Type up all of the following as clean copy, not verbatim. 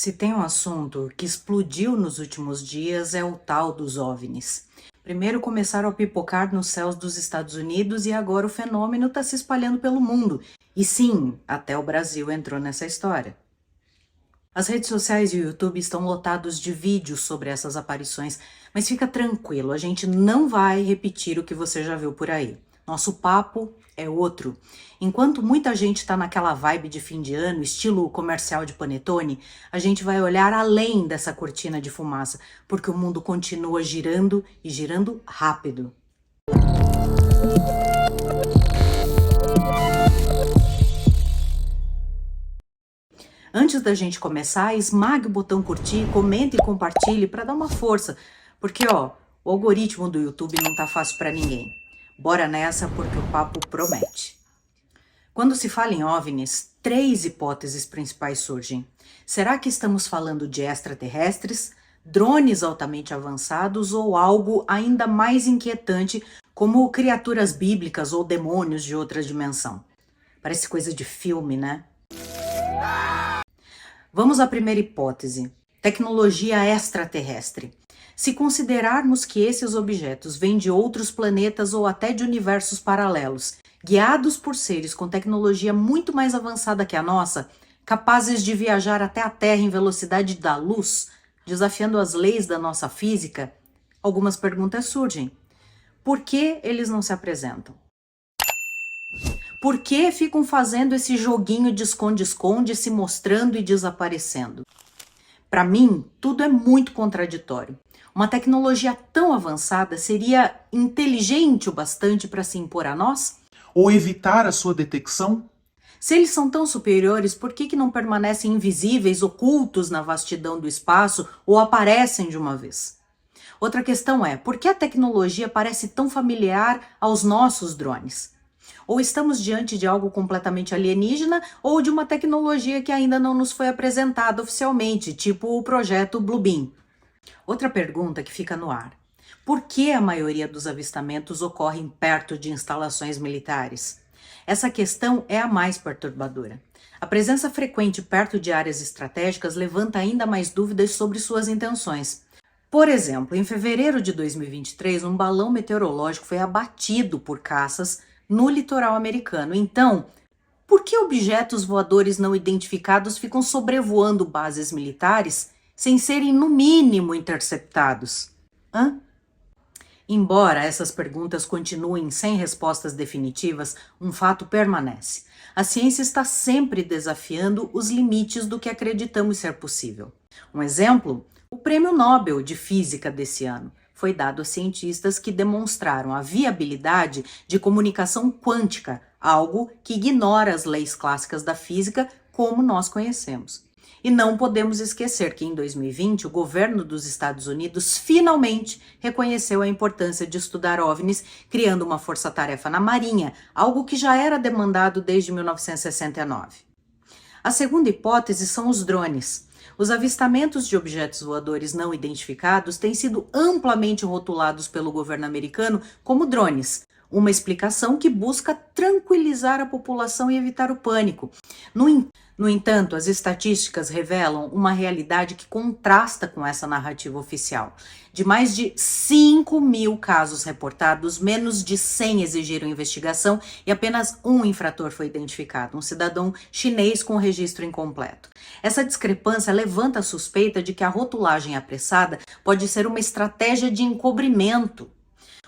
Se tem um assunto que explodiu nos últimos dias é o tal dos OVNIs. Primeiro começaram a pipocar nos céus dos Estados Unidos e agora o fenômeno está se espalhando pelo mundo. E sim, até o Brasil entrou nessa história. As redes sociais e o YouTube estão lotados de vídeos sobre essas aparições, mas fica tranquilo, a gente não vai repetir o que você já viu por aí. Nosso papo é outro. Enquanto muita gente está naquela vibe de fim de ano, estilo comercial de panetone, a gente vai olhar além dessa cortina de fumaça, porque o mundo continua girando e girando rápido. Antes da gente começar, esmague o botão curtir, comente e compartilhe para dar uma força, porque o algoritmo do YouTube não tá fácil para ninguém. Bora nessa porque o papo promete. Quando se fala em OVNIs, 3 hipóteses principais surgem. Será que estamos falando de extraterrestres, drones altamente avançados ou algo ainda mais inquietante, como criaturas bíblicas ou demônios de outra dimensão? Parece coisa de filme, né? Vamos à primeira hipótese: tecnologia extraterrestre. Se considerarmos que esses objetos vêm de outros planetas ou até de universos paralelos, guiados por seres com tecnologia muito mais avançada que a nossa, capazes de viajar até a Terra em velocidade da luz, desafiando as leis da nossa física, algumas perguntas surgem. Por que eles não se apresentam? Por que ficam fazendo esse joguinho de esconde-esconde, se mostrando e desaparecendo? Para mim, tudo é muito contraditório. Uma tecnologia tão avançada seria inteligente o bastante para se impor a nós? Ou evitar a sua detecção? Se eles são tão superiores, por que não permanecem invisíveis, ocultos na vastidão do espaço ou aparecem de uma vez? Outra questão é, por que a tecnologia parece tão familiar aos nossos drones? Ou estamos diante de algo completamente alienígena ou de uma tecnologia que ainda não nos foi apresentada oficialmente, tipo o projeto Bluebeam. Outra pergunta que fica no ar: por que a maioria dos avistamentos ocorrem perto de instalações militares? Essa questão é a mais perturbadora. A presença frequente perto de áreas estratégicas levanta ainda mais dúvidas sobre suas intenções. Por exemplo, em fevereiro de 2023, um balão meteorológico foi abatido por caças no litoral americano. Então, por que objetos voadores não identificados ficam sobrevoando bases militares sem serem, no mínimo, interceptados? Embora essas perguntas continuem sem respostas definitivas, um fato permanece. A ciência está sempre desafiando os limites do que acreditamos ser possível. Um exemplo? O Prêmio Nobel de Física desse ano foi dado a cientistas que demonstraram a viabilidade de comunicação quântica, algo que ignora as leis clássicas da física como nós conhecemos. E não podemos esquecer que em 2020 o governo dos Estados Unidos finalmente reconheceu a importância de estudar OVNIs, criando uma força-tarefa na Marinha, algo que já era demandado desde 1969. A segunda hipótese são os drones. Os avistamentos de objetos voadores não identificados têm sido amplamente rotulados pelo governo americano como drones, uma explicação que busca tranquilizar a população e evitar o pânico. No entanto, as estatísticas revelam uma realidade que contrasta com essa narrativa oficial. De mais de 5.000 casos reportados, menos de 100 exigiram investigação e apenas um infrator foi identificado, um cidadão chinês com registro incompleto. Essa discrepância levanta a suspeita de que a rotulagem apressada pode ser uma estratégia de encobrimento.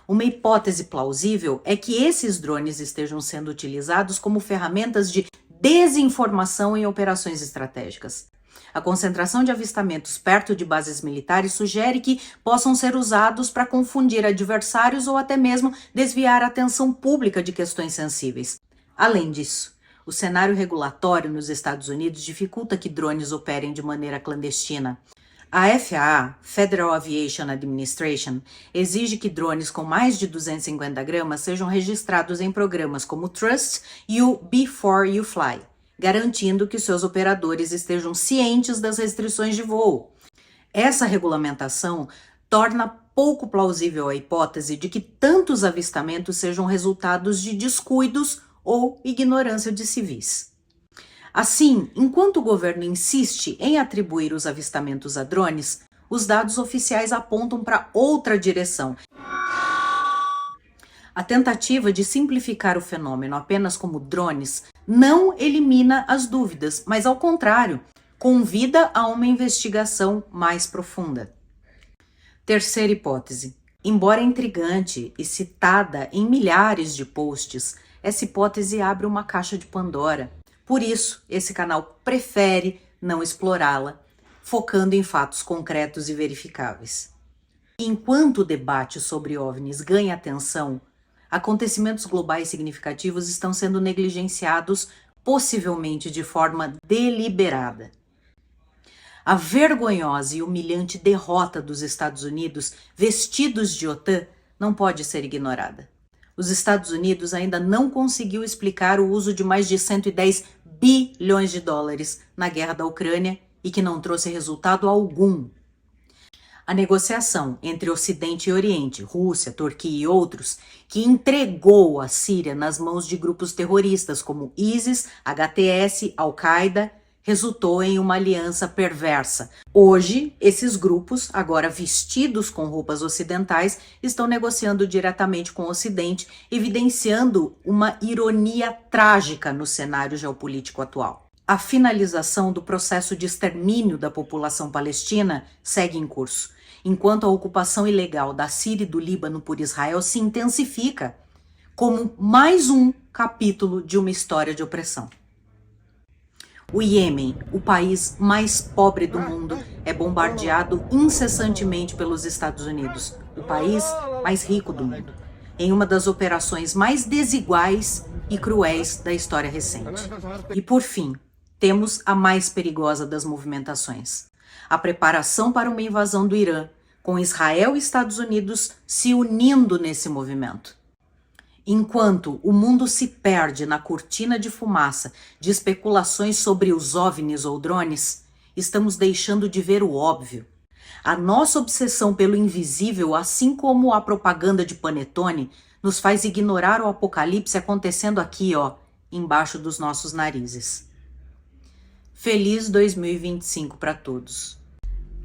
Uma hipótese plausível é que esses drones estejam sendo utilizados como ferramentas de desinformação em operações estratégicas. A concentração de avistamentos perto de bases militares sugere que possam ser usados para confundir adversários ou até mesmo desviar a atenção pública de questões sensíveis. Além disso, o cenário regulatório nos Estados Unidos dificulta que drones operem de maneira clandestina. A FAA, Federal Aviation Administration, exige que drones com mais de 250 gramas sejam registrados em programas como o Trust e o Before You Fly, garantindo que seus operadores estejam cientes das restrições de voo. Essa regulamentação torna pouco plausível a hipótese de que tantos avistamentos sejam resultados de descuidos ou ignorância de civis. Assim, enquanto o governo insiste em atribuir os avistamentos a drones, os dados oficiais apontam para outra direção. A tentativa de simplificar o fenômeno apenas como drones não elimina as dúvidas, mas ao contrário, convida a uma investigação mais profunda. Terceira hipótese. Embora intrigante e citada em milhares de posts, essa hipótese abre uma caixa de Pandora. Por isso, esse canal prefere não explorá-la, focando em fatos concretos e verificáveis. Enquanto o debate sobre OVNIs ganha atenção, acontecimentos globais significativos estão sendo negligenciados, possivelmente de forma deliberada. A vergonhosa e humilhante derrota dos Estados Unidos, vestidos de OTAN, não pode ser ignorada. Os Estados Unidos ainda não conseguiu explicar o uso de mais de 110 bilhões de dólares na guerra da Ucrânia e que não trouxe resultado algum. A negociação entre Ocidente e Oriente, Rússia, Turquia e outros, que entregou a Síria nas mãos de grupos terroristas como ISIS, HTS, Al-Qaeda, resultou em uma aliança perversa. Hoje, esses grupos, agora vestidos com roupas ocidentais, estão negociando diretamente com o Ocidente, evidenciando uma ironia trágica no cenário geopolítico atual. A finalização do processo de extermínio da população palestina segue em curso, enquanto a ocupação ilegal da Síria e do Líbano por Israel se intensifica, como mais um capítulo de uma história de opressão. O Iêmen, o país mais pobre do mundo, é bombardeado incessantemente pelos Estados Unidos, o país mais rico do mundo, em uma das operações mais desiguais e cruéis da história recente. E por fim, temos a mais perigosa das movimentações: a preparação para uma invasão do Irã, com Israel e Estados Unidos se unindo nesse movimento. Enquanto o mundo se perde na cortina de fumaça de especulações sobre os OVNIs ou drones, estamos deixando de ver o óbvio. A nossa obsessão pelo invisível, assim como a propaganda de Panetone, nos faz ignorar o apocalipse acontecendo aqui, embaixo dos nossos narizes. Feliz 2025 para todos.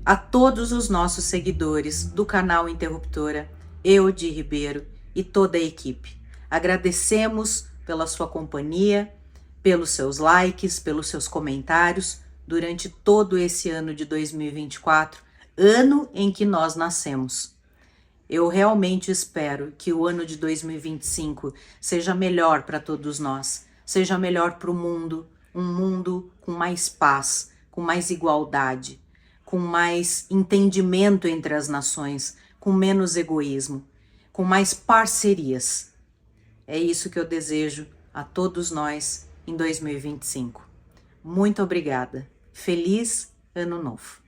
A todos os nossos seguidores do canal Interruptora, Eudi Ribeiro e toda a equipe. Agradecemos pela sua companhia, pelos seus likes, pelos seus comentários durante todo esse ano de 2024, ano em que nós nascemos. Eu realmente espero que o ano de 2025 seja melhor para todos nós, seja melhor para o mundo, um mundo com mais paz, com mais igualdade, com mais entendimento entre as nações, com menos egoísmo, com mais parcerias. É isso que eu desejo a todos nós em 2025. Muito obrigada. Feliz Ano Novo.